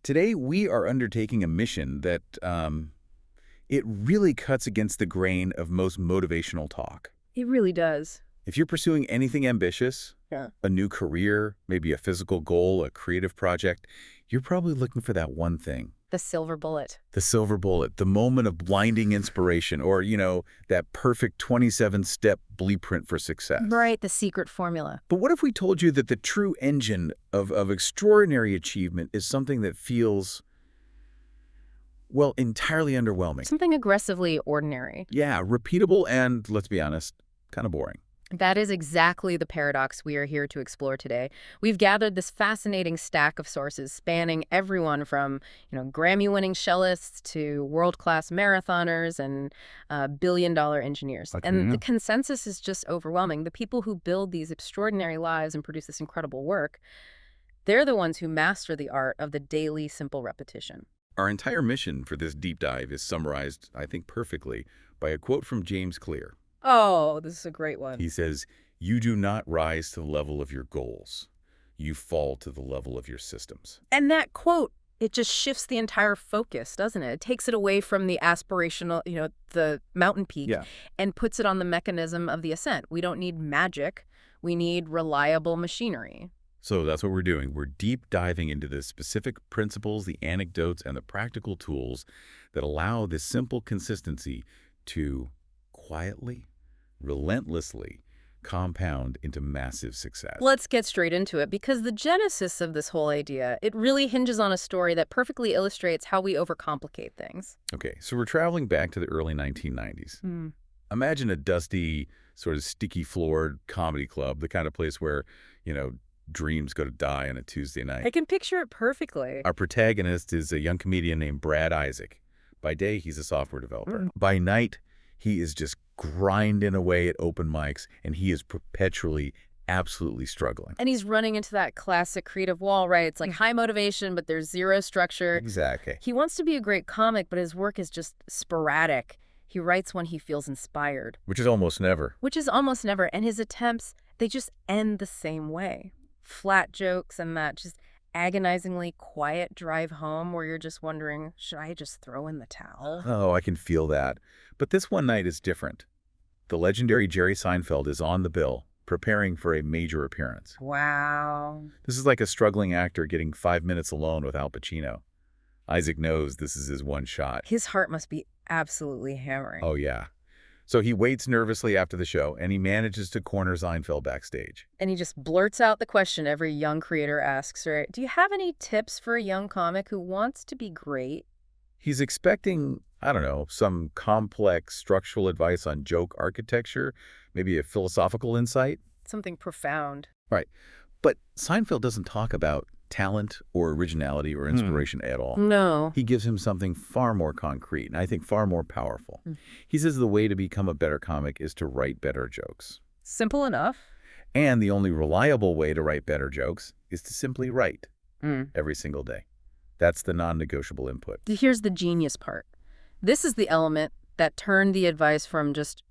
Today, we are undertaking a mission that it really cuts against the grain of most motivational talk. It really does. If you're pursuing anything ambitious, Yeah. a new career, maybe a physical goal, a creative project, you're probably looking for that one thing. The silver bullet. The silver bullet, the moment of blinding inspiration, or, that perfect 27-step blueprint for success. Right, the secret formula. But what if we told you that the true engine of extraordinary achievement is something that feels, well, entirely underwhelming? Something aggressively ordinary. Yeah, repeatable and, let's be honest, kind of boring. That is exactly the paradox we are here to explore today. We've gathered this fascinating stack of sources spanning everyone from, Grammy-winning cellists to world-class marathoners and billion-dollar engineers. And the consensus is just overwhelming. The people who build these extraordinary lives and produce this incredible work, they're the ones who master the art of the daily simple repetition. Our entire mission for this deep dive is summarized, I think, perfectly by a quote from James Clear. Oh, this is a great one. He says, "You do not rise to the level of your goals. You fall to the level of your systems." And that quote, it just shifts the entire focus, doesn't it? It takes it away from the aspirational, the mountain peak, and puts it on the mechanism of the ascent. We don't need magic. We need reliable machinery. So that's what we're doing. We're deep diving into the specific principles, the anecdotes, and the practical tools that allow this simple consistency to quietly, relentlessly compound into massive success. Let's get straight into it, because the genesis of this whole idea, it really hinges on a story that perfectly illustrates how we overcomplicate things. Okay, so we're traveling back to the early 1990s. Imagine a dusty, sort of sticky-floored comedy club, the kind of place where, dreams go to die on a Tuesday night. I can picture it perfectly. Our protagonist is a young comedian named Brad Isaac. By day, he's a software developer. By night, he is just grinding away at open mics, and he is perpetually, absolutely struggling. And he's running into that classic creative wall, right? It's like high motivation, but there's zero structure. Exactly. He wants to be a great comic, but his work is just sporadic. He writes when he feels inspired. Which is almost never. And his attempts, they just end the same way. Flat jokes and that just agonizingly quiet drive home where you're just wondering, should I just throw in the towel? Oh, I can feel that. But this one night is different. The legendary Jerry Seinfeld is on the bill, preparing for a major appearance. Wow. This is like a struggling actor getting 5 minutes alone with Al Pacino. Isaac knows this is his one shot. His heart must be absolutely hammering. Oh, yeah. So he waits nervously after the show, and he manages to corner Seinfeld backstage. And he just blurts out the question every young creator asks, right? Do you have any tips for a young comic who wants to be great? He's expecting, I don't know, some complex structural advice on joke architecture, maybe a philosophical insight. Something profound. Right. But Seinfeld doesn't talk about talent or originality or inspiration at all. No. He gives him something far more concrete, and I think far more powerful. He says the way to become a better comic is to write better jokes. Simple enough. And the only reliable way to write better jokes is to simply write every single day. That's the non-negotiable input. Here's the genius part. This is the element that turned the advice from just,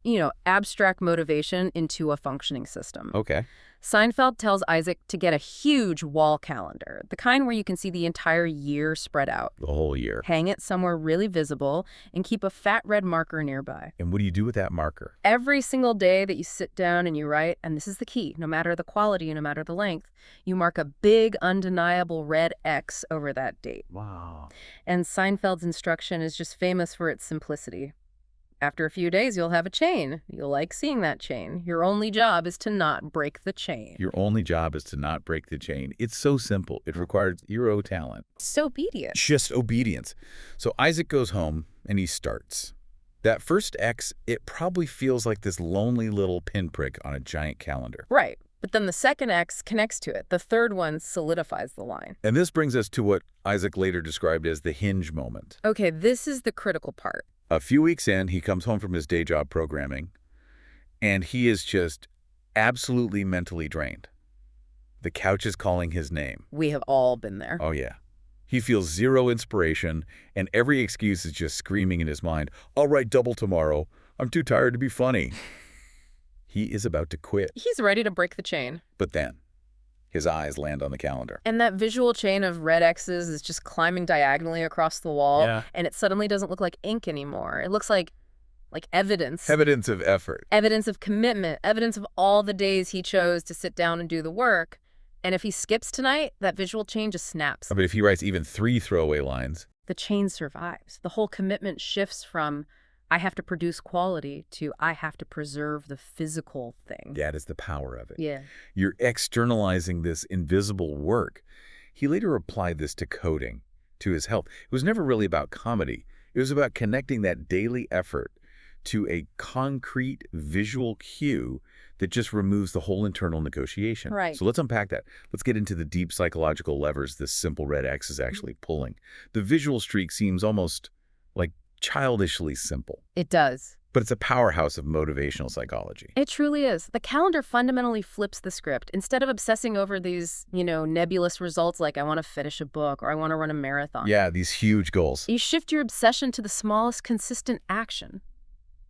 abstract motivation into a functioning system. Okay. Seinfeld tells Isaac to get a huge wall calendar, the kind where you can see the entire year spread out. The whole year. Hang it somewhere really visible and keep a fat red marker nearby. And what do you do with that marker? Every single day that you sit down and you write, and this is the key, no matter the quality, no matter the length, you mark a big, undeniable red X over that date. Wow. And Seinfeld's instruction is just famous for its simplicity. After a few days, you'll have a chain. You'll like seeing that chain. Your only job is to not break the chain. Your only job is to not break the chain. It's so simple. It requires zero talent. So obedient. Just obedience. So Isaac goes home and he starts. That first X, it probably feels like this lonely little pinprick on a giant calendar. Right. But then the second X connects to it. The third one solidifies the line. And this brings us to what Isaac later described as the hinge moment. Okay, this is the critical part. A few weeks in, he comes home from his day job programming, and he is just absolutely mentally drained. The couch is calling his name. We have all been there. Oh, yeah. He feels zero inspiration, and every excuse is just screaming in his mind, "I'll write double tomorrow. I'm too tired to be funny." He is about to quit. He's ready to break the chain. But then, His eyes land on the calendar. And that visual chain of red X's is just climbing diagonally across the wall, Yeah. and it suddenly doesn't look like ink anymore. It looks like evidence. Evidence of effort. Evidence of commitment, evidence of all the days he chose to sit down and do the work. And if he skips tonight, that visual chain just snaps. But if he writes even 3 throwaway lines, The chain survives. The whole commitment shifts from I have to produce quality to I have to preserve the physical thing. that is the power of it. Yeah. You're externalizing this invisible work. He later applied this to coding, to his health. It was never really about comedy. It was about connecting that daily effort to a concrete visual cue that just removes the whole internal negotiation. Right. So let's unpack that. Let's get into the deep psychological levers this simple red X is actually pulling. The visual streak seems almost like childishly simple, It does. but it's a powerhouse of motivational psychology. It truly is. The calendar fundamentally flips the script. Instead of obsessing over these, nebulous results like I want to finish a book or I want to run a marathon, Yeah, these huge goals. you shift your obsession to the smallest consistent action.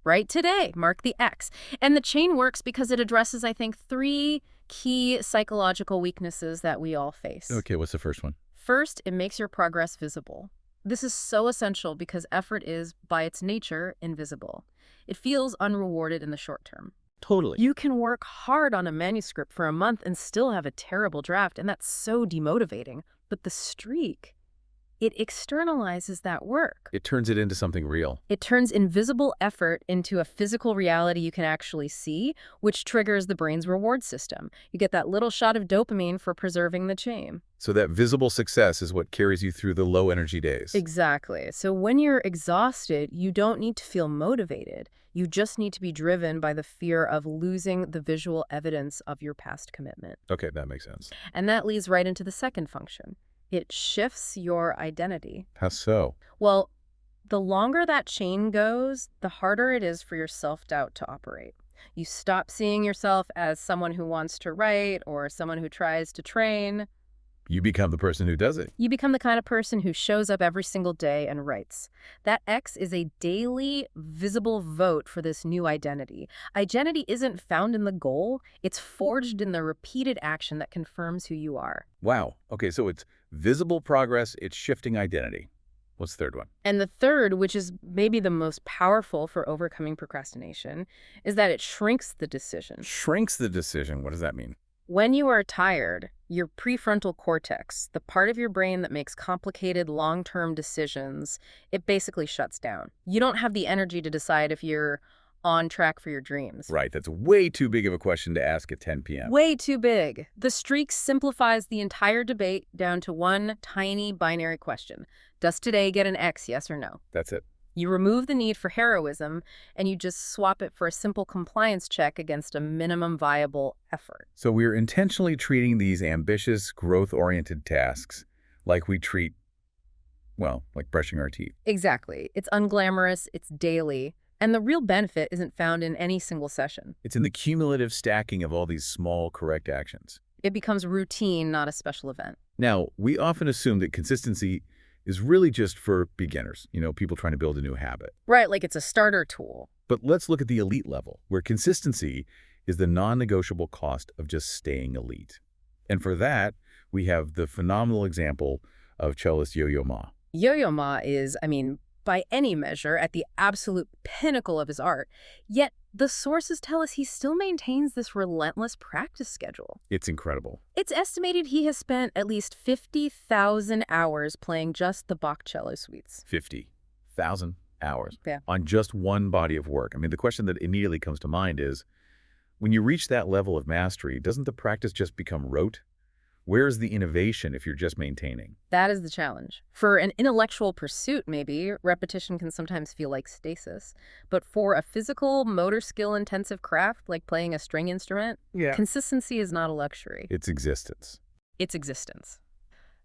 Right today, mark the X. And the chain works because it addresses, I think, 3 key psychological weaknesses that we all face. Okay, what's the first one? First, it makes your progress visible. This is so essential because effort is, by its nature, invisible. It feels unrewarded in the short term. Totally. You can work hard on a manuscript for a month and still have a terrible draft, and that's so demotivating. But the streak, it externalizes that work. It turns it into something real. It turns invisible effort into a physical reality you can actually see, which triggers the brain's reward system. You get that little shot of dopamine for preserving the chain. So that visible success is what carries you through the low energy days. Exactly. So when you're exhausted, you don't need to feel motivated. You just need to be driven by the fear of losing the visual evidence of your past commitment. Okay, that makes sense. And that leads right into the second function. It shifts your identity. How so? Well, the longer that chain goes, the harder it is for your self-doubt to operate. You stop seeing yourself as someone who wants to write or someone who tries to train. You become the person who does it. You become the kind of person who shows up every single day and writes. That X is a daily, visible vote for this new identity. Identity isn't found in the goal. It's forged in the repeated action that confirms who you are. Wow. Okay, so it's visible progress, it's shifting identity. What's the third one? And the third, which is maybe the most powerful for overcoming procrastination, is that it shrinks the decision. Shrinks the decision. What does that mean? When you are tired, your prefrontal cortex, the part of your brain that makes complicated long-term decisions, it basically shuts down. You don't have the energy to decide if you're on track for your dreams. Right, that's way too big of a question to ask at 10 p.m. Way too big. The streak simplifies the entire debate down to one tiny binary question. Does today get an X, yes or no? That's it. You remove the need for heroism, and you just swap it for a simple compliance check against a minimum viable effort. So we're intentionally treating these ambitious, growth-oriented tasks like we treat, well, like brushing our teeth. Exactly. It's unglamorous, it's daily, and the real benefit isn't found in any single session. It's in the cumulative stacking of all these small, correct actions. It becomes routine, not a special event. Now, we often assume that consistency is really just for beginners, people trying to build a new habit. Right, like it's a starter tool. But let's look at the elite level, where consistency is the non-negotiable cost of just staying elite. And for that, we have the phenomenal example of cellist Yo-Yo Ma. Yo-Yo Ma is, by any measure, at the absolute pinnacle of his art. Yet, the sources tell us he still maintains this relentless practice schedule. It's incredible. It's estimated he has spent at least 50,000 hours playing just the Bach cello suites. 50,000 hours Yeah. on just one body of work. The question that immediately comes to mind is, when you reach that level of mastery, doesn't the practice just become rote? Where's the innovation if you're just maintaining? That is the challenge. For an intellectual pursuit, maybe, repetition can sometimes feel like stasis. But for a physical, motor skill-intensive craft, like playing a string instrument, consistency is not a luxury. It's existence. It's existence.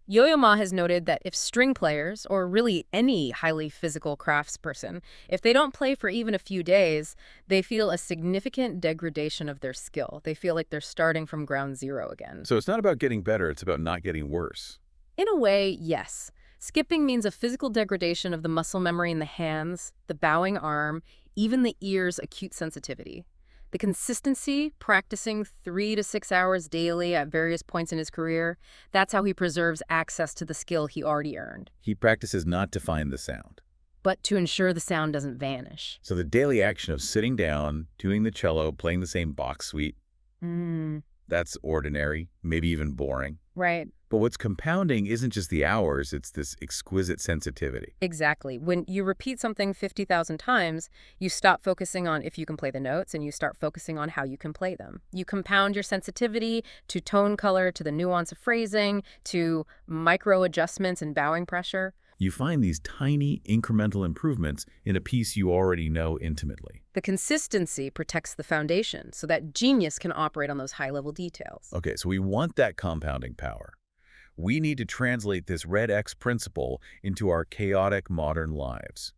Yo-Yo Ma has noted that if string players, or really any highly physical craftsperson, if they don't play for even a few days, they feel a significant degradation of their skill. They feel like they're starting from ground zero again. So it's not about getting better, it's about not getting worse. In a way, yes. Skipping means a physical degradation of the muscle memory in the hands, the bowing arm, even the ear's acute sensitivity. The consistency, practicing 3 to 6 hours daily at various points in his career, that's how he preserves access to the skill he already earned, He practices not to find the sound. but to ensure the sound doesn't vanish. So the daily action of sitting down, tuning the cello, playing the same Bach suite, that's ordinary, maybe even boring. Right. But what's compounding isn't just the hours, it's this exquisite sensitivity. Exactly. When you repeat something 50,000 times, you stop focusing on if you can play the notes and you start focusing on how you can play them. You compound your sensitivity to tone color, to the nuance of phrasing, to micro adjustments and bowing pressure. You find these tiny incremental improvements in a piece you already know intimately. The consistency protects the foundation so that genius can operate on those high-level details. Okay, so we want that compounding power. We need to translate this red X principle into our chaotic modern lives.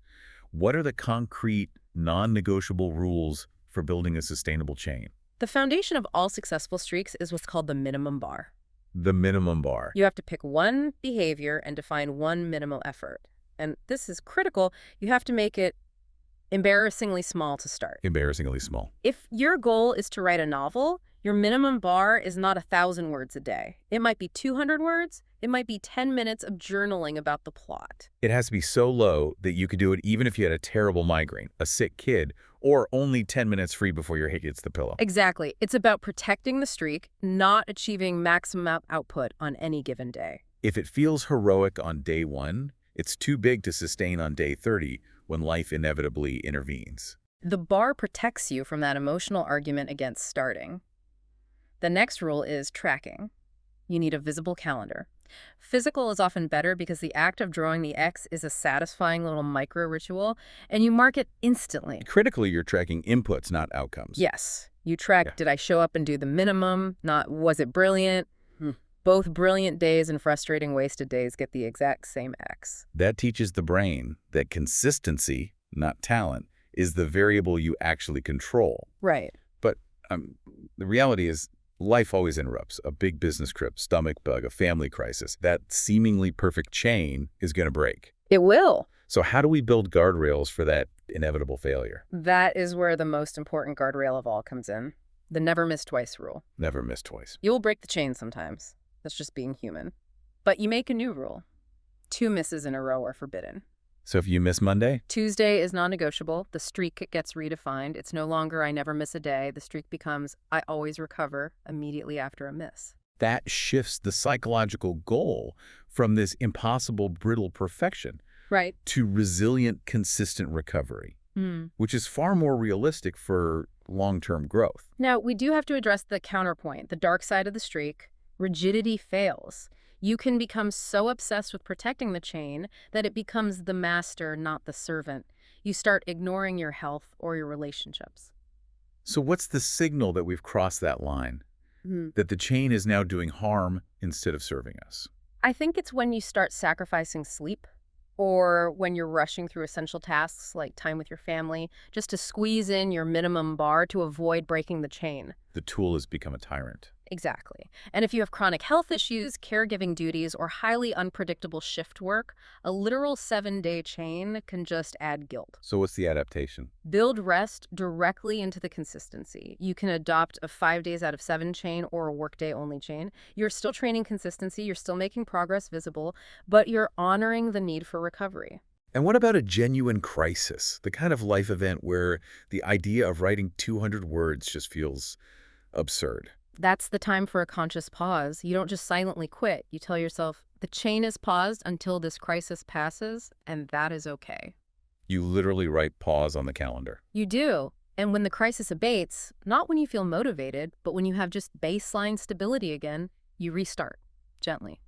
What are the concrete, non-negotiable rules for building a sustainable chain? The foundation of all successful streaks is what's called the minimum bar. The minimum bar. You have to pick one behavior and define one minimal effort. And this is critical. You have to make it embarrassingly small to start. Embarrassingly small. If your goal is to write a novel, your minimum bar is not 1,000 words a day. It might be 200 words. It might be 10 minutes of journaling about the plot. It has to be so low that you could do it even if you had a terrible migraine, a sick kid, or only 10 minutes free before your head hits the pillow. Exactly. It's about protecting the streak, not achieving maximum output on any given day. If it feels heroic on day 1, it's too big to sustain on day 30 when life inevitably intervenes. The bar protects you from that emotional argument against starting. The next rule is tracking. You need a visible calendar. Physical is often better because the act of drawing the X is a satisfying little micro-ritual, and you mark it instantly. Critically, you're tracking inputs, not outcomes. Yes. You track, did I show up and do the minimum? Not, was it brilliant? Both brilliant days and frustrating wasted days get the exact same X. That teaches the brain that consistency, not talent, is the variable you actually control. Right. But the reality is, life always interrupts. A big business trip, stomach bug, a family crisis. That seemingly perfect chain is going to break. It will. So how do we build guardrails for that inevitable failure? That is where the most important guardrail of all comes in. The never miss twice rule. Never miss twice. You will break the chain sometimes. That's just being human. But you make a new rule. 2 misses in a row are forbidden. So if you miss Monday? Tuesday is non-negotiable. The streak gets redefined. It's no longer I never miss a day. The streak becomes I always recover immediately after a miss. That shifts the psychological goal from this impossible, brittle perfection Right. to resilient, consistent recovery, which is far more realistic for long-term growth. Now, we do have to address the counterpoint, the dark side of the streak. Rigidity fails. You can become so obsessed with protecting the chain that it becomes the master, not the servant. You start ignoring your health or your relationships. So what's the signal that we've crossed that line, that the chain is now doing harm instead of serving us? I think it's when you start sacrificing sleep, or when you're rushing through essential tasks like time with your family, just to squeeze in your minimum bar to avoid breaking the chain. The tool has become a tyrant. Exactly. And if you have chronic health issues, caregiving duties, or highly unpredictable shift work, a literal 7-day chain can just add guilt. So what's the adaptation? Build rest directly into the consistency. You can adopt a 5 days out of 7 chain or a workday only chain. You're still training consistency, you're still making progress visible, but you're honoring the need for recovery. And what about a genuine crisis? The kind of life event where the idea of writing 200 words just feels absurd. That's the time for a conscious pause. You don't just silently quit. You tell yourself, the chain is paused until this crisis passes, and that is okay. You literally write pause on the calendar. You do. And when the crisis abates, not when you feel motivated, but when you have just baseline stability again, you restart, gently.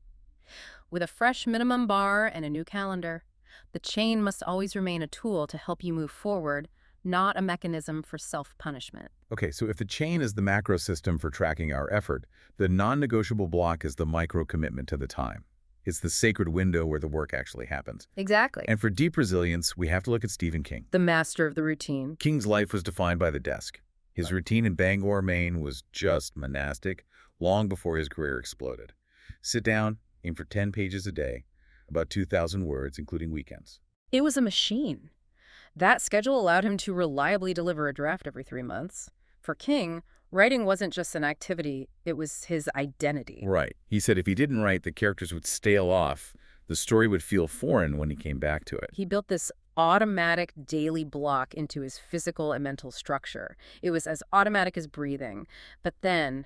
With a fresh minimum bar and a new calendar, the chain must always remain a tool to help you move forward, not a mechanism for self-punishment. Okay, so if the chain is the macro system for tracking our effort, the non-negotiable block is the micro commitment to the time. It's the sacred window where the work actually happens. Exactly. And for deep resilience, we have to look at Stephen King. The master of the routine. King's life was defined by the desk. His routine in Bangor, Maine was just monastic long before his career exploded. Sit down, aim for 10 pages a day, about 2,000 words, including weekends. It was a machine. That schedule allowed him to reliably deliver a draft every 3 months. For King, writing wasn't just an activity, it was his identity. Right. He said if he didn't write, the characters would stale off. The story would feel foreign when he came back to it. He built this automatic daily block into his physical and mental structure. It was as automatic as breathing. But then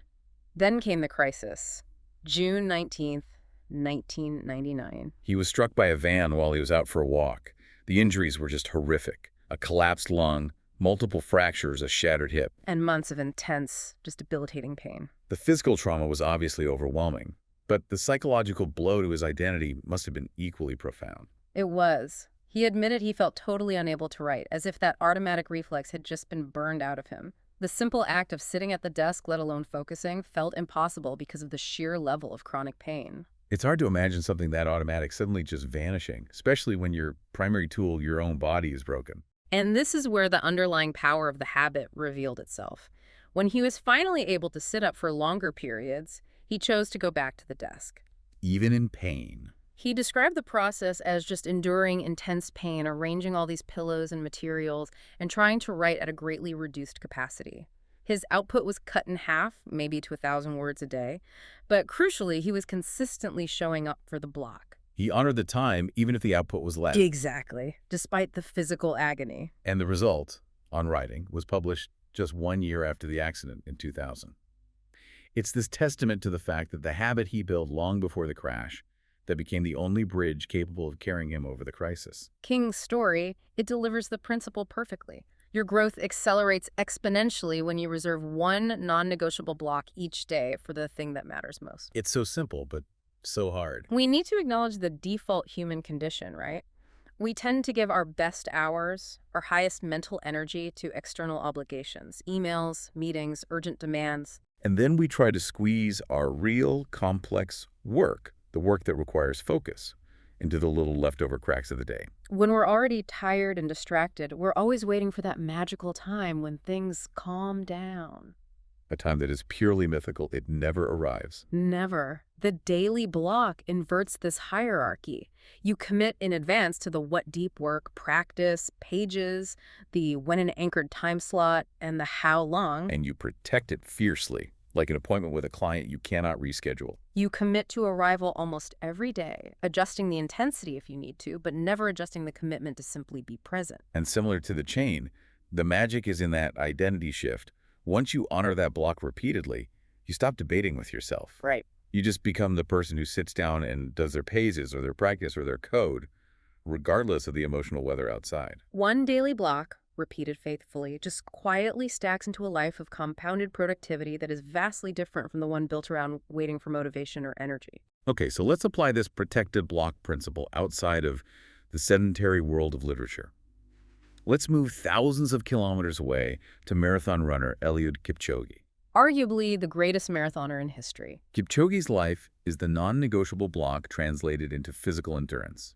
came the crisis. June 19th, 1999. He was struck by a van while he was out for a walk. The injuries were just horrific. A collapsed lung, multiple fractures, a shattered hip. And months of intense, just debilitating pain. The physical trauma was obviously overwhelming, but the psychological blow to his identity must have been equally profound. It was. He admitted he felt totally unable to write, as if that automatic reflex had just been burned out of him. The simple act of sitting at the desk, let alone focusing, felt impossible because of the sheer level of chronic pain. It's hard to imagine something that automatic suddenly just vanishing, especially when your primary tool, your own body, is broken. And this is where the underlying power of the habit revealed itself. When he was finally able to sit up for longer periods, he chose to go back to the desk. Even in pain. He described the process as just enduring intense pain, arranging all these pillows and materials, and trying to write at a greatly reduced capacity. His output was cut in half, maybe to 1,000 words a day, but crucially, he was consistently showing up for the block. He honored the time even if the output was less. Exactly, despite the physical agony. And the result, On Writing, was published just 1 year after the accident in 2000. It's this testament to the fact that the habit he built long before the crash that became the only bridge capable of carrying him over the crisis. King's story, it delivers the principle perfectly. Your growth accelerates exponentially when you reserve one non-negotiable block each day for the thing that matters most. It's so simple, but so hard. We need to acknowledge the default human condition, right? We tend to give our best hours, our highest mental energy to external obligations, emails, meetings, urgent demands. And then we try to squeeze our real, complex work, the work that requires focus, into the little leftover cracks of the day. When we're already tired and distracted, we're always waiting for that magical time when things calm down. A time that is purely mythical. It never arrives. Never. The daily block inverts this hierarchy. You commit in advance to the what deep work, practice, pages, the when an anchored time slot, and the how long. And you protect it fiercely, like an appointment with a client you cannot reschedule. You commit to arrival almost every day, adjusting the intensity if you need to, but never adjusting the commitment to simply be present. And similar to the chain, the magic is in that identity shift. Once you honor that block repeatedly, you stop debating with yourself. Right. You just become the person who sits down and does their pages or their practice or their code, regardless of the emotional weather outside. One daily block, repeated faithfully, just quietly stacks into a life of compounded productivity that is vastly different from the one built around waiting for motivation or energy. Okay, so let's apply this protected block principle outside of the sedentary world of literature. Let's move thousands of kilometers away to marathon runner Eliud Kipchoge. Arguably the greatest marathoner in history. Kipchoge's life is the non-negotiable block translated into physical endurance.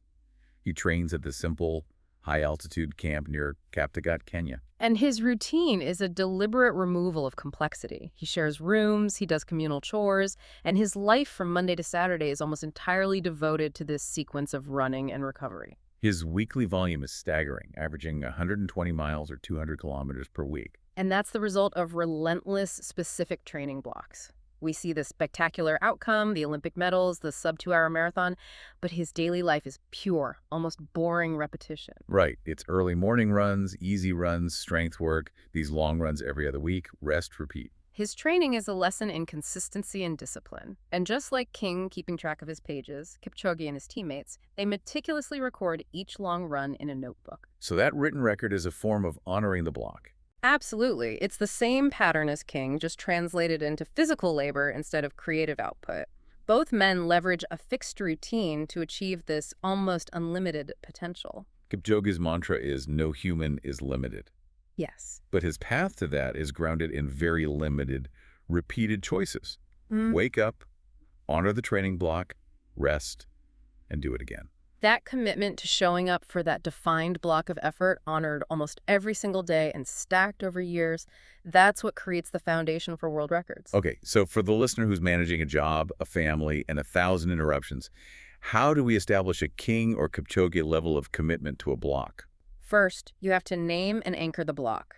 He trains at the simple, high-altitude camp near Kaptagat, Kenya. And his routine is a deliberate removal of complexity. He shares rooms, he does communal chores, and his life from Monday to Saturday is almost entirely devoted to this sequence of running and recovery. His weekly volume is staggering, averaging 120 miles or 200 kilometers per week. And that's the result of relentless, specific training blocks. We see the spectacular outcome, the Olympic medals, the sub-2-hour marathon, but his daily life is pure, almost boring repetition. Right. It's early morning runs, easy runs, strength work, these long runs every other week, rest, repeat. His training is a lesson in consistency and discipline. And just like King keeping track of his pages, Kipchoge and his teammates, they meticulously record each long run in a notebook. So that written record is a form of honoring the block. Absolutely. It's the same pattern as King, just translated into physical labor instead of creative output. Both men leverage a fixed routine to achieve this almost unlimited potential. Kipchoge's mantra is, "No human is limited." Yes. But his path to that is grounded in very limited, repeated choices. Wake up, honor the training block, rest, and do it again. That commitment to showing up for that defined block of effort, honored almost every single day and stacked over years, that's what creates the foundation for world records. Okay, so for the listener who's managing a job, a family, and 1,000 interruptions, how do we establish a King or Kipchoge level of commitment to a block? First, you have to name and anchor the block.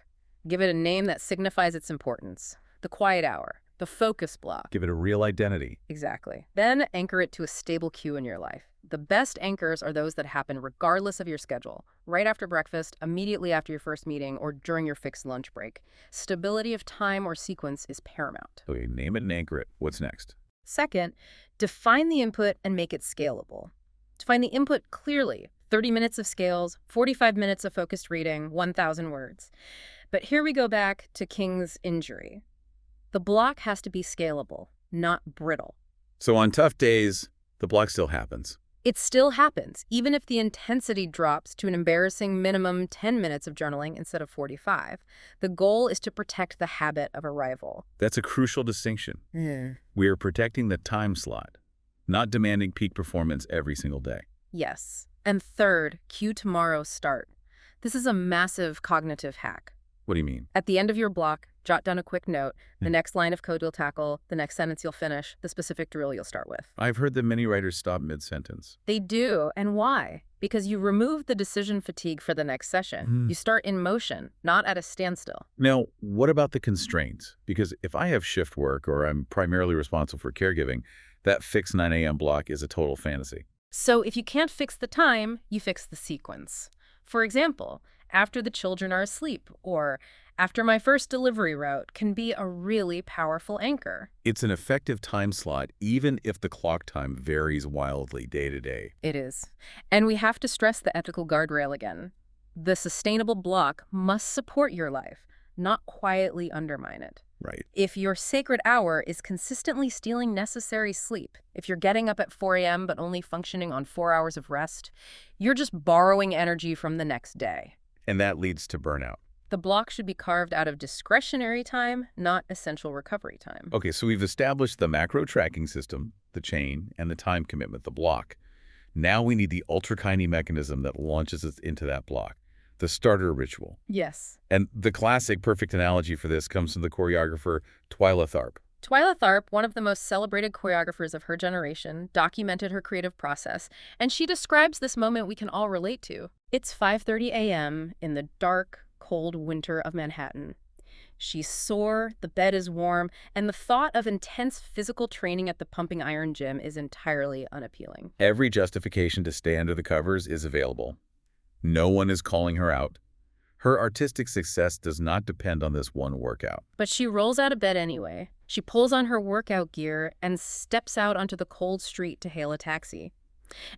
Give it a name that signifies its importance. The quiet hour, the focus block. Give it a real identity. Exactly. Then anchor it to a stable cue in your life. The best anchors are those that happen regardless of your schedule, right after breakfast, immediately after your first meeting, or during your fixed lunch break. Stability of time or sequence is paramount. Okay, name it and anchor it. What's next? Second, define the input and make it scalable. Define the input clearly. 30 minutes of scales, 45 minutes of focused reading, 1,000 words. But here we go back to King's injury. The block has to be scalable, not brittle. So on tough days, the block still happens. It still happens, even if the intensity drops to an embarrassing minimum 10 minutes of journaling instead of 45. The goal is to protect the habit of arrival. That's a crucial distinction. We are protecting the time slot, not demanding peak performance every single day. Yes. And third, cue tomorrow's start. This is a massive cognitive hack. What do you mean? At the end of your block, jot down a quick note, the next line of code you'll tackle, the next sentence you'll finish, the specific drill you'll start with. I've heard that many writers stop mid-sentence. They do, and why? Because you remove the decision fatigue for the next session. You start in motion, not at a standstill. Now, what about the constraints? Because if I have shift work or I'm primarily responsible for caregiving, that fixed 9 a.m. block is a total fantasy. So if you can't fix the time, you fix the sequence. For example, after the children are asleep, or after my first delivery route can be a really powerful anchor. It's an effective time slot, even if the clock time varies wildly day to day. It is. And we have to stress the ethical guardrail again. The sustainable block must support your life, not quietly undermine it. Right. If your sacred hour is consistently stealing necessary sleep, if you're getting up at 4 a.m. but only functioning on 4 hours of rest, you're just borrowing energy from the next day. And that leads to burnout. The block should be carved out of discretionary time, not essential recovery time. Okay, so we've established the macro tracking system, the chain, and the time commitment, the block. Now we need the ultra-kiny mechanism that launches us into that block, the starter ritual. Yes. And the classic perfect analogy for this comes from the choreographer Twyla Tharp. Twyla Tharp, one of the most celebrated choreographers of her generation, documented her creative process, and she describes this moment we can all relate to. It's 5:30 a.m. in the dark, cold winter of Manhattan. She's sore, the bed is warm, and the thought of intense physical training at the pumping iron gym is entirely unappealing. Every justification to stay under the covers is available. No one is calling her out. Her artistic success does not depend on this one workout. But she rolls out of bed anyway. She pulls on her workout gear and steps out onto the cold street to hail a taxi.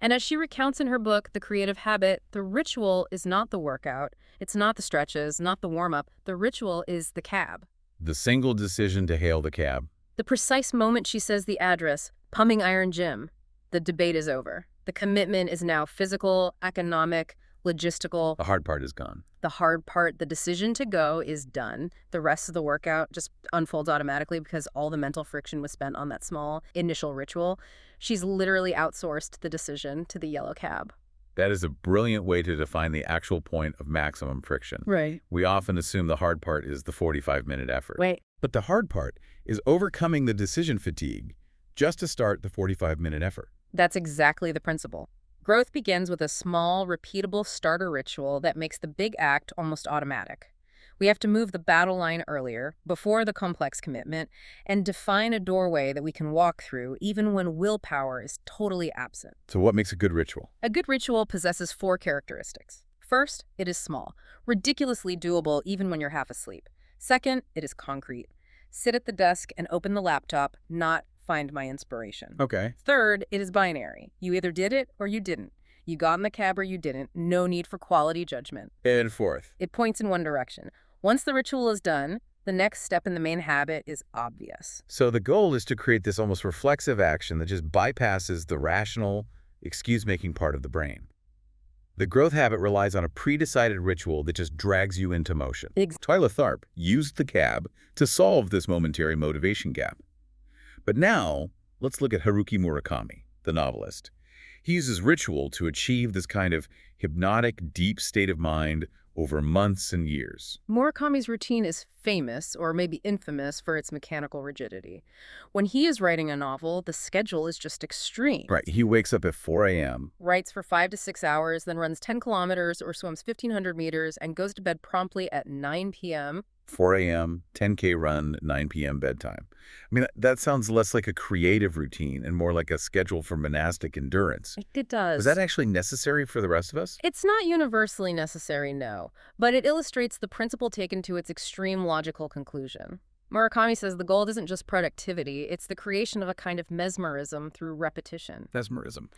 And as she recounts in her book, The Creative Habit, the ritual is not the workout. It's not the stretches, not the warm-up. The ritual is the cab. The single decision to hail the cab. The precise moment she says the address, Pumping Iron Gym, the debate is over. The commitment is now physical, economic, logistical. The hard part is gone. The hard part, the decision to go, is done. The rest of the workout just unfolds automatically because all the mental friction was spent on that small initial ritual. She's literally outsourced the decision to the yellow cab. That is a brilliant way to define the actual point of maximum friction. Right. We often assume the hard part is the 45-minute effort. Wait. But the hard part is overcoming the decision fatigue just to start the 45-minute effort. That's exactly the principle. Growth begins with a small, repeatable starter ritual that makes the big act almost automatic. We have to move the battle line earlier, before the complex commitment, and define a doorway that we can walk through even when willpower is totally absent. So what makes a good ritual? A good ritual possesses 4 characteristics. First, it is small, ridiculously doable even when you're half asleep. Second, it is concrete. Sit at the desk and open the laptop, not find my inspiration. Okay. Third, it is binary. You either did it or you didn't. You got in the cab or you didn't. No need for quality judgment. And fourth. It points in one direction. Once the ritual is done, the next step in the main habit is obvious. So the goal is to create this almost reflexive action that just bypasses the rational, excuse-making part of the brain. The growth habit relies on a pre-decided ritual that just drags you into motion. Twyla Tharp used the cab to solve this momentary motivation gap. But now, let's look at Haruki Murakami, the novelist. He uses ritual to achieve this kind of hypnotic, deep state of mind over months and years. Murakami's routine is famous, or maybe infamous, for its mechanical rigidity. When he is writing a novel, the schedule is just extreme. Right. He wakes up at 4 a.m. Writes for 5 to 6 hours, then runs 10 kilometers or swims 1,500 meters, and goes to bed promptly at 9 p.m. 4 a.m., 10K run, 9 p.m. bedtime. I mean, that sounds less like a creative routine and more like a schedule for monastic endurance. It does. Was that actually necessary for the rest of us? It's not universally necessary, no, but it illustrates the principle taken to its extreme logical conclusion. Murakami says the goal isn't just productivity, it's the creation of a kind of mesmerism through repetition. Mesmerism.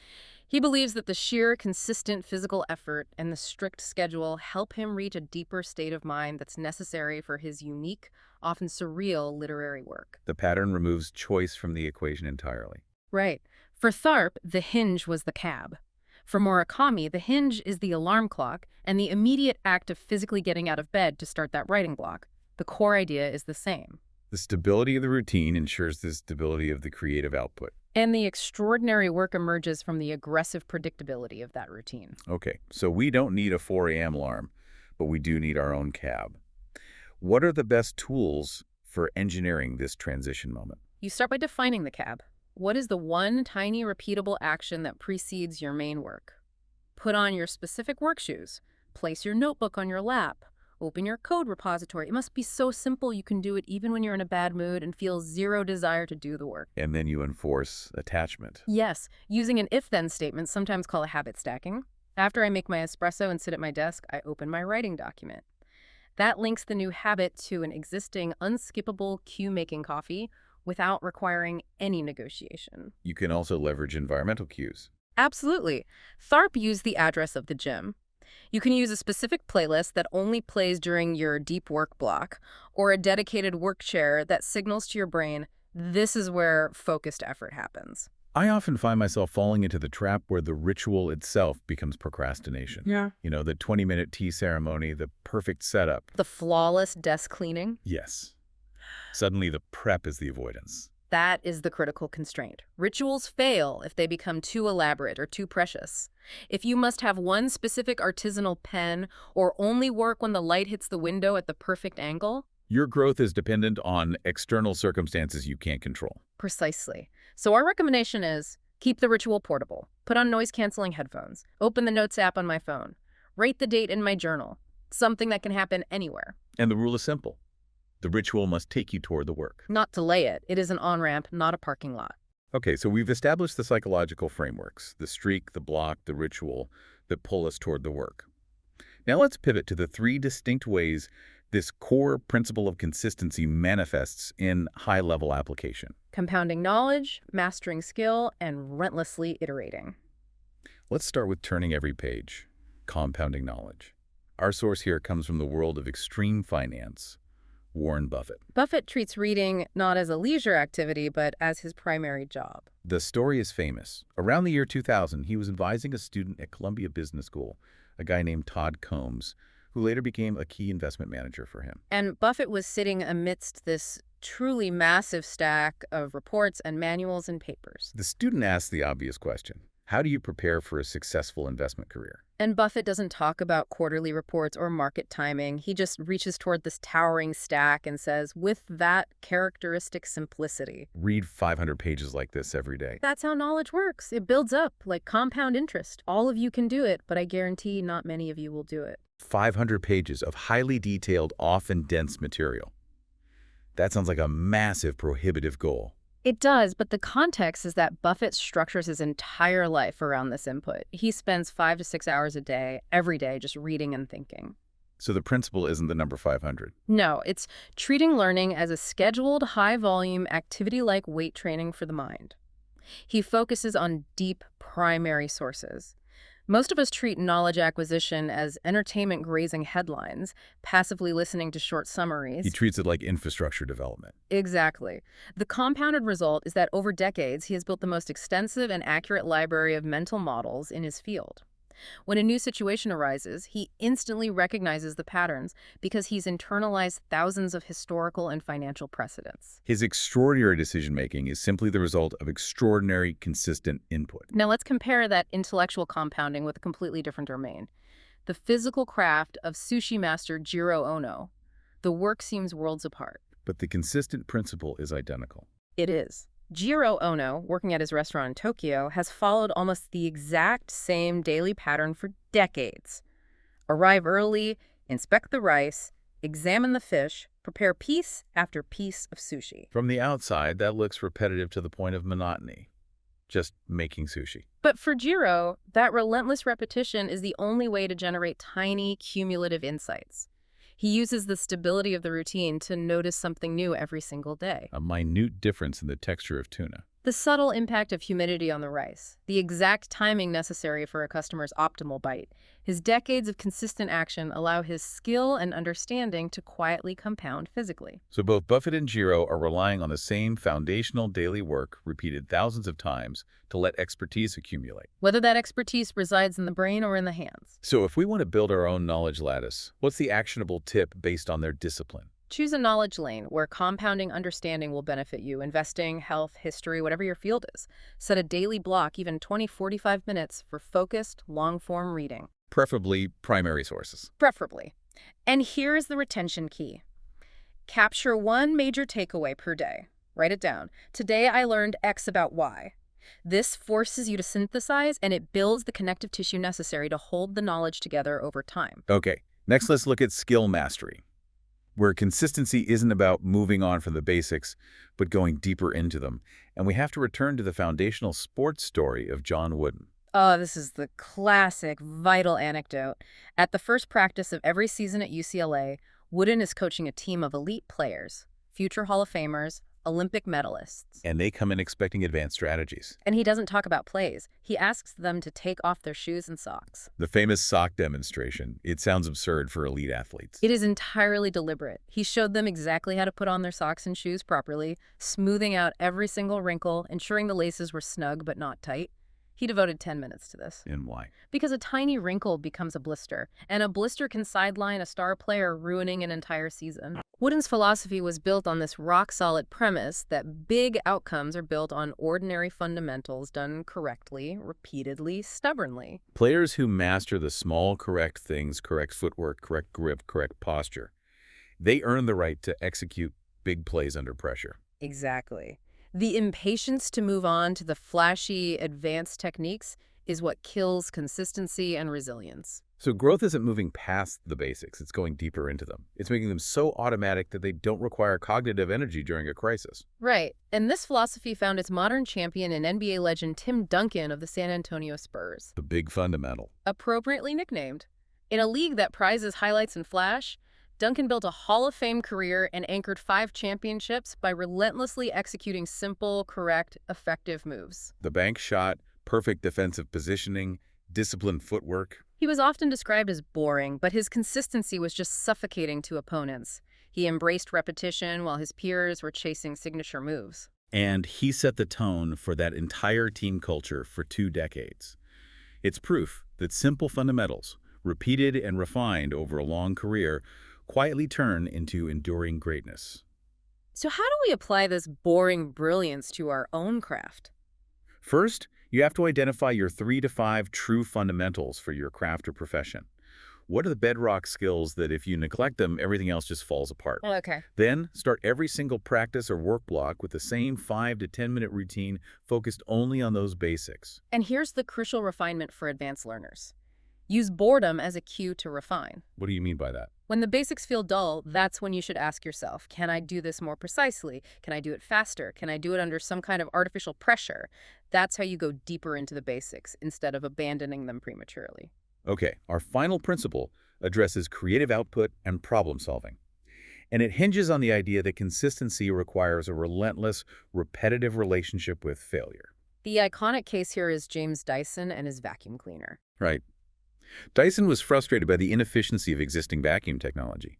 He believes that the sheer, consistent physical effort and the strict schedule help him reach a deeper state of mind that's necessary for his unique, often surreal literary work. The pattern removes choice from the equation entirely. Right. For Tharpe, the hinge was the cab. For Murakami, the hinge is the alarm clock and the immediate act of physically getting out of bed to start that writing block. The core idea is the same. The stability of the routine ensures the stability of the creative output. And the extraordinary work emerges from the aggressive predictability of that routine. Okay, so we don't need a 4 a.m. alarm, but we do need our own cab. What are the best tools for engineering this transition moment? You start by defining the cab. What is the one tiny repeatable action that precedes your main work? Put on your specific work shoes. Place your notebook on your lap. Open your code repository. It must be so simple you can do it even when you're in a bad mood and feel zero desire to do the work. And then you enforce attachment. Yes, using an if-then statement, sometimes called habit stacking. After I make my espresso and sit at my desk, I open my writing document. That links the new habit to an existing unskippable cue-making coffee without requiring any negotiation. You can also leverage environmental cues. Absolutely. Tharpe used the address of the gym. You can use a specific playlist that only plays during your deep work block, or a dedicated work chair that signals to your brain, this is where focused effort happens. I often find myself falling into the trap where the ritual itself becomes procrastination. Yeah. You know, the 20-minute tea ceremony, the perfect setup. The flawless desk cleaning? Yes. Suddenly the prep is the avoidance. That is the critical constraint. Rituals fail if they become too elaborate or too precious. If you must have one specific artisanal pen or only work when the light hits the window at the perfect angle. Your growth is dependent on external circumstances you can't control. Precisely. So our recommendation is keep the ritual portable. Put on noise-canceling headphones. Open the Notes app on my phone. Write the date in my journal. Something that can happen anywhere. And the rule is simple. The ritual must take you toward the work. Not delay it. It is an on-ramp, not a parking lot. Okay, so we've established the psychological frameworks, the streak, the block, the ritual that pull us toward the work. Now let's pivot to the three distinct ways this core principle of consistency manifests in high-level application. Compounding knowledge, mastering skill, and relentlessly iterating. Let's start with turning every page, compounding knowledge. Our source here comes from the world of extreme finance, Warren Buffett. Buffett treats reading not as a leisure activity, but as his primary job. The story is famous. Around the year 2000, he was advising a student at Columbia Business School, a guy named Todd Combs, who later became a key investment manager for him. And Buffett was sitting amidst this truly massive stack of reports and manuals and papers. The student asked the obvious question: how do you prepare for a successful investment career? And Buffett doesn't talk about quarterly reports or market timing. He just reaches toward this towering stack and says, with that characteristic simplicity. Read 500 pages like this every day. That's how knowledge works. It builds up like compound interest. All of you can do it, but I guarantee not many of you will do it. 500 pages of highly detailed, often dense material. That sounds like a massive, prohibitive goal. It does, but the context is that Buffett structures his entire life around this input. He spends 5 to 6 hours a day, every day, just reading and thinking. So the principle isn't the number 500. No, it's treating learning as a scheduled, high-volume, activity-like weight training for the mind. He focuses on deep, primary sources. Most of us treat knowledge acquisition as entertainment grazing headlines, passively listening to short summaries. He treats it like infrastructure development. Exactly. The compounded result is that over decades, he has built the most extensive and accurate library of mental models in his field. When a new situation arises, he instantly recognizes the patterns because he's internalized thousands of historical and financial precedents. His extraordinary decision-making is simply the result of extraordinary, consistent input. Now let's compare that intellectual compounding with a completely different domain. the physical craft of sushi master Jiro Ono. The work seems worlds apart. But the consistent principle is identical. It is. Jiro Ono, working at his restaurant in Tokyo, has followed almost the exact same daily pattern for decades. Arrive early, inspect the rice, examine the fish, prepare piece after piece of sushi. From the outside, that looks repetitive to the point of monotony. Just making sushi. But for Jiro, that relentless repetition is the only way to generate tiny, cumulative insights. He uses the stability of the routine to notice something new every single day. A minute difference in the texture of tuna. The subtle impact of humidity on the rice, the exact timing necessary for a customer's optimal bite. His decades of consistent action allow his skill and understanding to quietly compound physically. So both Buffett and Jiro are relying on the same foundational daily work repeated thousands of times to let expertise accumulate. Whether that expertise resides in the brain or in the hands. So if we want to build our own knowledge lattice, what's the actionable tip based on their discipline? Choose a knowledge lane where compounding understanding will benefit you. Investing, health, history, whatever your field is. Set a daily block, even 20-45 minutes, for focused, long-form reading. Preferably primary sources. Preferably. And here is the retention key. Capture one major takeaway per day. Write it down. Today I learned X about Y. This forces you to synthesize, and it builds the connective tissue necessary to hold the knowledge together over time. Okay, next let's look at skill mastery, where consistency isn't about moving on from the basics, but going deeper into them. And we have to return to the foundational sports story of John Wooden. Oh, this is the classic, vital anecdote. At the first practice of every season at UCLA, Wooden is coaching a team of elite players, future Hall of Famers, Olympic medalists. And they come in expecting advanced strategies. And he doesn't talk about plays. He asks them to take off their shoes and socks. The famous sock demonstration. It sounds absurd for elite athletes. It is entirely deliberate. He showed them exactly how to put on their socks and shoes properly, smoothing out every single wrinkle, ensuring the laces were snug but not tight. He devoted 10 minutes to this. And why? Because a tiny wrinkle becomes a blister, and a blister can sideline a star player, ruining an entire season. Wooden's philosophy was built on this rock-solid premise that big outcomes are built on ordinary fundamentals done correctly, repeatedly, stubbornly. Players who master the small correct things, correct footwork, correct grip, correct posture, they earn the right to execute big plays under pressure. Exactly. The impatience to move on to the flashy, advanced techniques is what kills consistency and resilience. So growth isn't moving past the basics, it's going deeper into them. It's making them so automatic that they don't require cognitive energy during a crisis. Right, and this philosophy found its modern champion in NBA legend Tim Duncan of the San Antonio Spurs. The big fundamental. Appropriately nicknamed. In a league that prizes highlights and flash, Duncan built a Hall of Fame career and anchored 5 championships by relentlessly executing simple, correct, effective moves. The bank shot, perfect defensive positioning, disciplined footwork. He was often described as boring, but his consistency was just suffocating to opponents. He embraced repetition while his peers were chasing signature moves. And he set the tone for that entire team culture for 2 decades. It's proof that simple fundamentals, repeated and refined over a long career, quietly turn into enduring greatness. So how do we apply this boring brilliance to our own craft? First, you have to identify your 3 to 5 true fundamentals for your craft or profession. What are the bedrock skills that if you neglect them, everything else just falls apart? Okay. Then, start every single practice or work block with the same 5 to 10-minute routine focused only on those basics. And here's the crucial refinement for advanced learners. Use boredom as a cue to refine. What do you mean by that? When the basics feel dull, that's when you should ask yourself, can I do this more precisely? Can I do it faster? Can I do it under some kind of artificial pressure? That's how you go deeper into the basics instead of abandoning them prematurely. Okay, our final principle addresses creative output and problem solving. And it hinges on the idea that consistency requires a relentless, repetitive relationship with failure. The iconic case here is James Dyson and his vacuum cleaner. Right. Dyson was frustrated by the inefficiency of existing vacuum technology.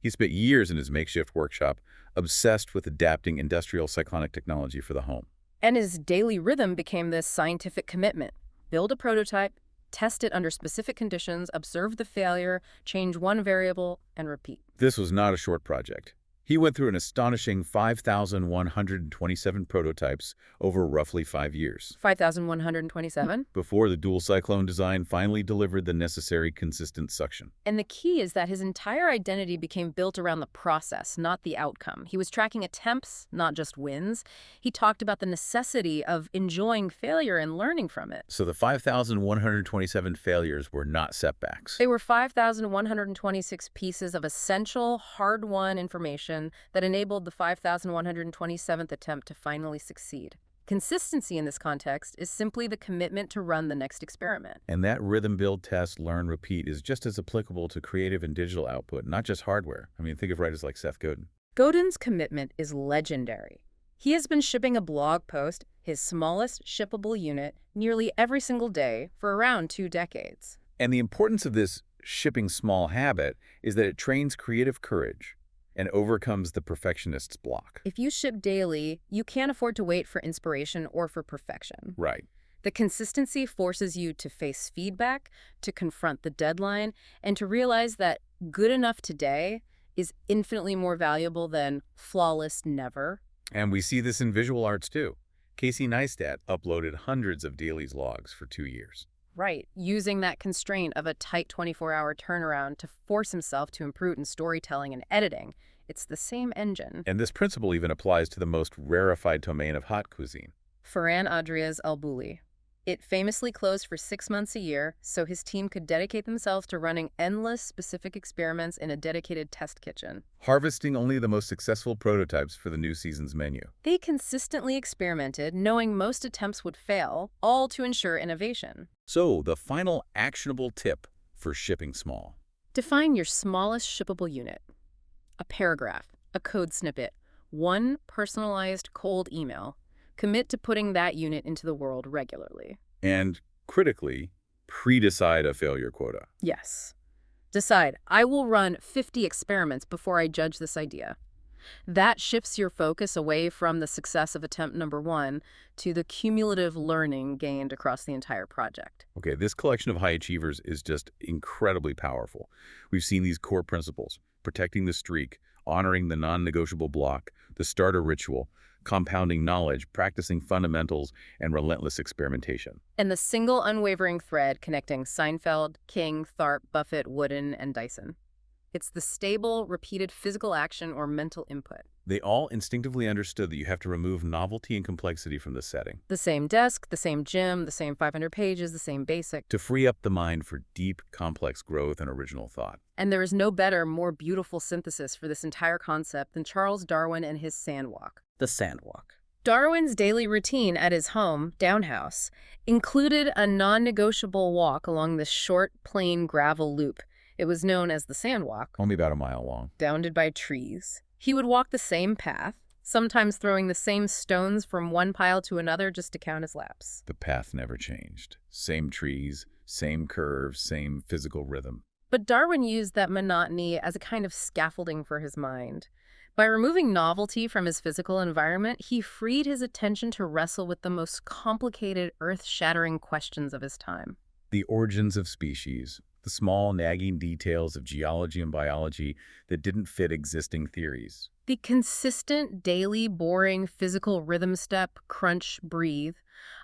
He spent years in his makeshift workshop, obsessed with adapting industrial cyclonic technology for the home. And his daily rhythm became this scientific commitment. Build a prototype, test it under specific conditions, observe the failure, change one variable, and repeat. This was not a short project. He went through an astonishing 5,127 prototypes over roughly 5 years 5,127? before the dual cyclone design finally delivered the necessary consistent suction. And the key is that his entire identity became built around the process, not the outcome. He was tracking attempts, not just wins. He talked about the necessity of enjoying failure and learning from it. So the 5,127 failures were not setbacks. They were 5,126 pieces of essential, hard-won information that enabled the 5,127th attempt to finally succeed. Consistency in this context is simply the commitment to run the next experiment. And that rhythm, build, test, learn, repeat is just as applicable to creative and digital output, not just hardware. I mean, think of writers like Seth Godin. Godin's commitment is legendary. He has been shipping a blog post, his smallest shippable unit, nearly every single day for around 2 decades. And the importance of this shipping small habit is that it trains creative courage and overcomes the perfectionist's block. If you ship daily, you can't afford to wait for inspiration or for perfection. Right. The consistency forces you to face feedback, to confront the deadline, and to realize that good enough today is infinitely more valuable than flawless never. And we see this in visual arts too. Casey Neistat uploaded hundreds of dailies logs for 2 years. Right, using that constraint of a tight 24-hour turnaround to force himself to improve in storytelling and editing. It's the same engine. And this principle even applies to the most rarefied domain of hot cuisine. Ferran Adrià's El Bulli. It famously closed for 6 months a year, so his team could dedicate themselves to running endless specific experiments in a dedicated test kitchen. Harvesting only the most successful prototypes for the new season's menu. They consistently experimented, knowing most attempts would fail, all to ensure innovation. So, the final actionable tip for shipping small. Define your smallest shippable unit. A paragraph, a code snippet, one personalized cold email. Commit to putting that unit into the world regularly. And, critically, pre-decide a failure quota. Yes. Decide, I will run 50 experiments before I judge this idea. That shifts your focus away from the success of attempt number 1 to the cumulative learning gained across the entire project. Okay, this collection of high achievers is just incredibly powerful. We've seen these core principles: protecting the streak, honoring the non-negotiable block, the starter ritual, compounding knowledge, practicing fundamentals, and relentless experimentation. And the single unwavering thread connecting Seinfeld, King, Tharp, Buffett, Wooden, and Dyson. It's the stable, repeated physical action or mental input. They all instinctively understood that you have to remove novelty and complexity from the setting The same desk, the same gym, the same 500 pages, the same basic. to free up the mind for deep, complex growth and original thought. And there is no better, more beautiful synthesis for this entire concept than Charles Darwin and his sandwalk. The Sandwalk. Darwin's daily routine at his home, Downhouse, included a non-negotiable walk along this short, plain gravel loop. It was known as the Sandwalk, Only about a mile long. bounded by trees. He would walk the same path, sometimes throwing the same stones from one pile to another just to count his laps. The path never changed. Same trees, same curves, same physical rhythm. But Darwin used that monotony as a kind of scaffolding for his mind. By removing novelty from his physical environment, he freed his attention to wrestle with the most complicated, earth-shattering questions of his time. The origins of species, the small, nagging details of geology and biology that didn't fit existing theories. The consistent, daily, boring, physical rhythm step, crunch, breathe,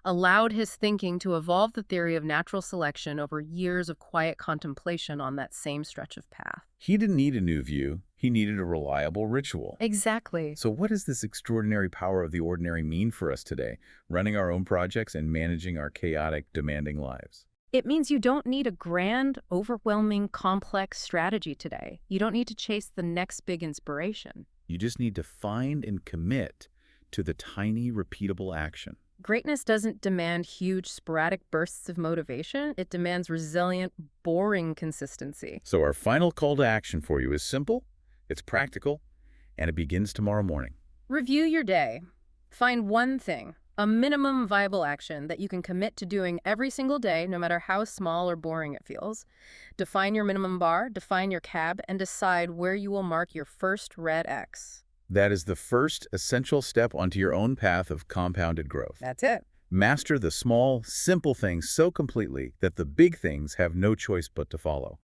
allowed his thinking to evolve the theory of natural selection over years of quiet contemplation on that same stretch of path. He didn't need a new view. He needed a reliable ritual. Exactly. So what does this extraordinary power of the ordinary mean for us today, running our own projects and managing our chaotic, demanding lives? It means you don't need a grand, overwhelming, complex strategy today. You don't need to chase the next big inspiration. You just need to find and commit to the tiny, repeatable action. Greatness doesn't demand huge, sporadic bursts of motivation. It demands resilient, boring consistency. So our final call to action for you is simple, it's practical, and it begins tomorrow morning. Review your day. Find one thing, a minimum viable action that you can commit to doing every single day, no matter how small or boring it feels. Define your minimum bar, define your cab, and decide where you will mark your first red X. That is the first essential step onto your own path of compounded growth. That's it. Master the small, simple things so completely that the big things have no choice but to follow.